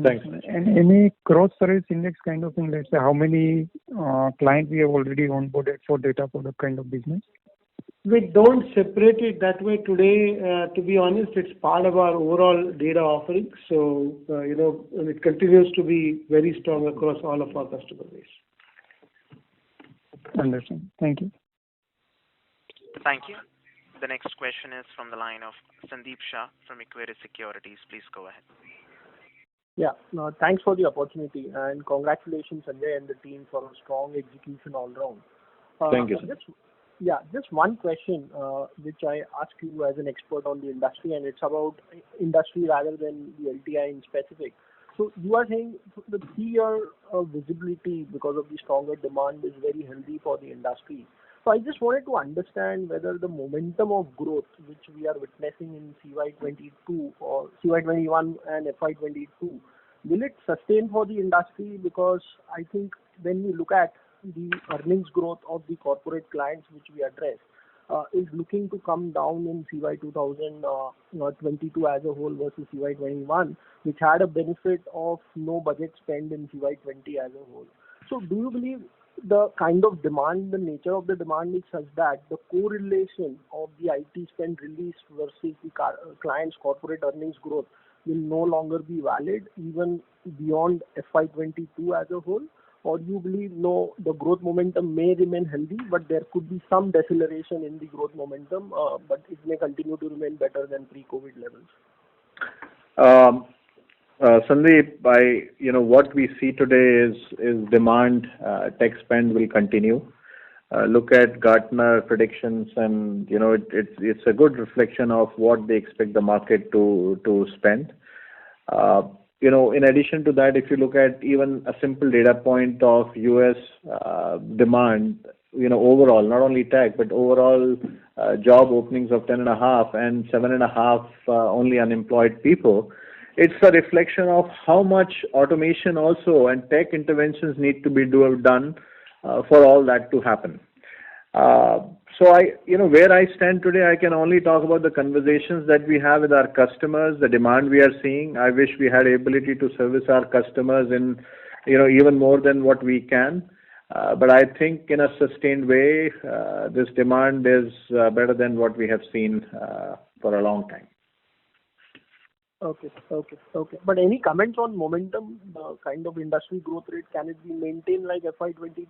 Thanks. And any cross service index kind of thing, let's say how many clients we have already onboarded for data product kind of business? We don't separate it that way today. To be honest, it's part of our overall data offering. So, and it continues to be very strong across all of our customer base. Understand. Thank you. Thank you. The next question is from the line of Sandeep Shah from Equirus Securities. Please go ahead. Yeah, thanks for the opportunity, and congratulations, Sanjay and the team, for a strong execution all round. Thank you. Just one question, which I ask you as an expert on the industry, and it's about industry rather than the LTI in specific. So you are saying the 3-year visibility because of the stronger demand is very healthy for the industry. So I just wanted to understand whether the momentum of growth which we are witnessing in CY22 or CY21 and FY22, will it sustain for the industry? Because I think when we look at the earnings growth of the corporate clients which we address, is looking to come down in CY 2022 as a whole versus CY 21, which had a benefit of no budget spend in CY 20 as a whole. So do you believe the kind of demand, the nature of the demand is such that the correlation of the IT spend release versus the client's corporate earnings growth will no longer be valid even beyond FY22 as a whole? Or do you believe, no, the growth momentum may remain healthy, but there could be some deceleration in the growth momentum, but it may continue to remain better than pre-COVID levels? Sandeep, what we see today is demand, tech spend will continue. Look at Gartner predictions, and it's a good reflection of what they expect the market to spend. In addition to that, if you look at even a simple data point of US demand, overall, not only tech, but overall job openings of 10.5 and 7.5 only unemployed people, it's a reflection of how much automation also and tech interventions need to be done for all that to happen. So where I stand today, I can only talk about the conversations that we have with our customers, the demand we are seeing. I wish we had ability to service our customers in, even more than what we can. But I think in a sustained way, this demand is better than what we have seen for a long time. Okay. But any comments on momentum, the kind of industry growth rate, can it be maintained like FY22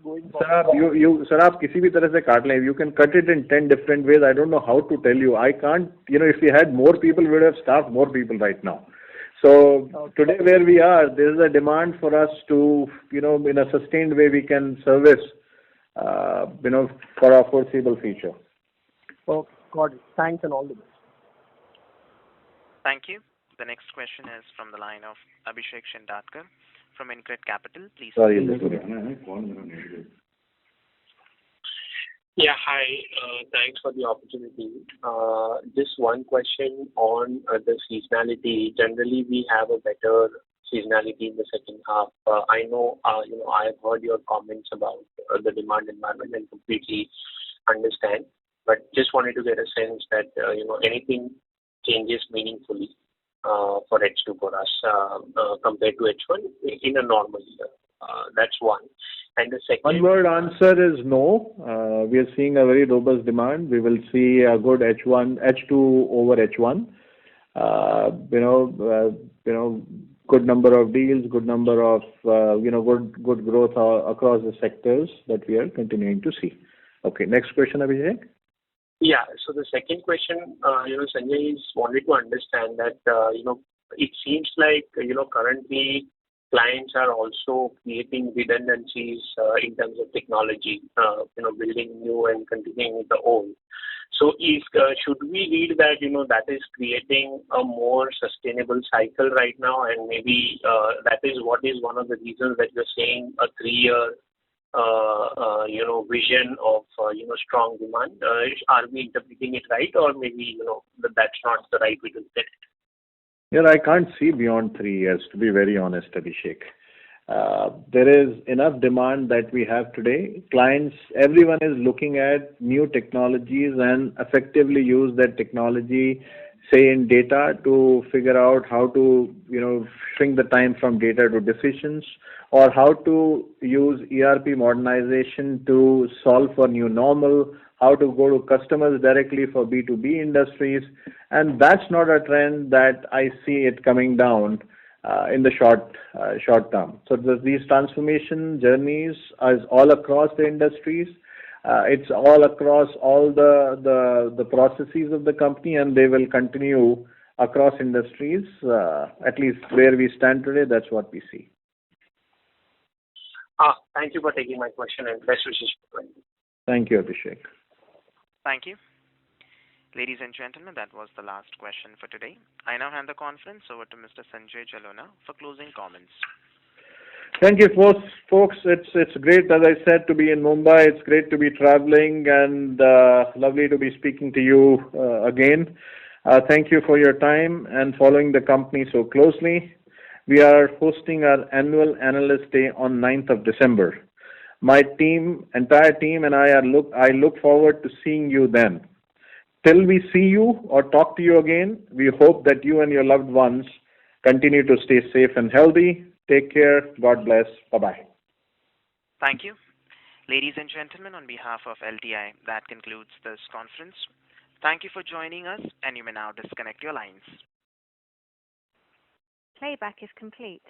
going forward? Sir, किसी भी तरह से काट लें. You can cut it in 10 different ways. I don't know how to tell you. I can't, if we had more people, we would have staffed more people right now. So today where we are, there is a demand for us to, in a sustained way we can service, for our foreseeable future. Okay, got it. Thanks and all the best. Thank you. The next question is from the line of Abhishek Shindatkar from InCred Capital. Please. Yeah, hi. Thanks for the opportunity. Just one question on the seasonality. Generally, we have a better seasonality in the second half. I know, I have heard your comments about the demand environment and completely understand, but just wanted to get a sense that, anything changes meaningfully for H2 for us compared to H1 in a normal year. That's one. And the second... One word answer is no. We are seeing a very robust demand. We will see a good H2 over H1. Good number of deals, good number of, good growth across the sectors that we are continuing to see. Okay, next question, Abhishek. Yeah. So the second question, Sanjay, is wanted to understand that, it seems like, currently clients are also creating redundancies in terms of technology, building new and continuing with the old. So should we read that, that is creating a more sustainable cycle right now, and maybe that is what is one of the reasons that you're saying a 3-year vision of, strong demand? Are we interpreting it right, or maybe, that's not the right way to look at it? Yeah, I can't see beyond 3 years, to be very honest, Abhishek. There is enough demand that we have today. Clients, everyone is looking at new technologies and effectively use that technology, say in data, to figure out how to, shrink the time from data to decisions, or how to use ERP modernization to solve for new normal, how to go to customers directly for B2B industries. And that's not a trend that I see it coming down in the short term. So these transformation journeys is all across the industries. It's all across all the processes of the company, and they will continue across industries. At least where we stand today, that's what we see. Thank you for taking my question, and best wishes for 20. Thank you, Abhishek. Thank you. Ladies and gentlemen, that was the last question for today. I now hand the conference over to Mr. Sanjay Jalona for closing comments. Thank you, folks. It's great, as I said, to be in Mumbai. It's great to be traveling, and lovely to be speaking to you again. Thank you for your time and following the company so closely. We are hosting our annual Analyst Day on 9th of December. My entire team, and I look forward to seeing you then. Till we see you or talk to you again, we hope that you and your loved ones continue to stay safe and healthy. Take care. God bless. Bye-bye. Thank you. Ladies and gentlemen, on behalf of LTI, that concludes this conference. Thank you for joining us, and you may now disconnect your lines. Playback is complete.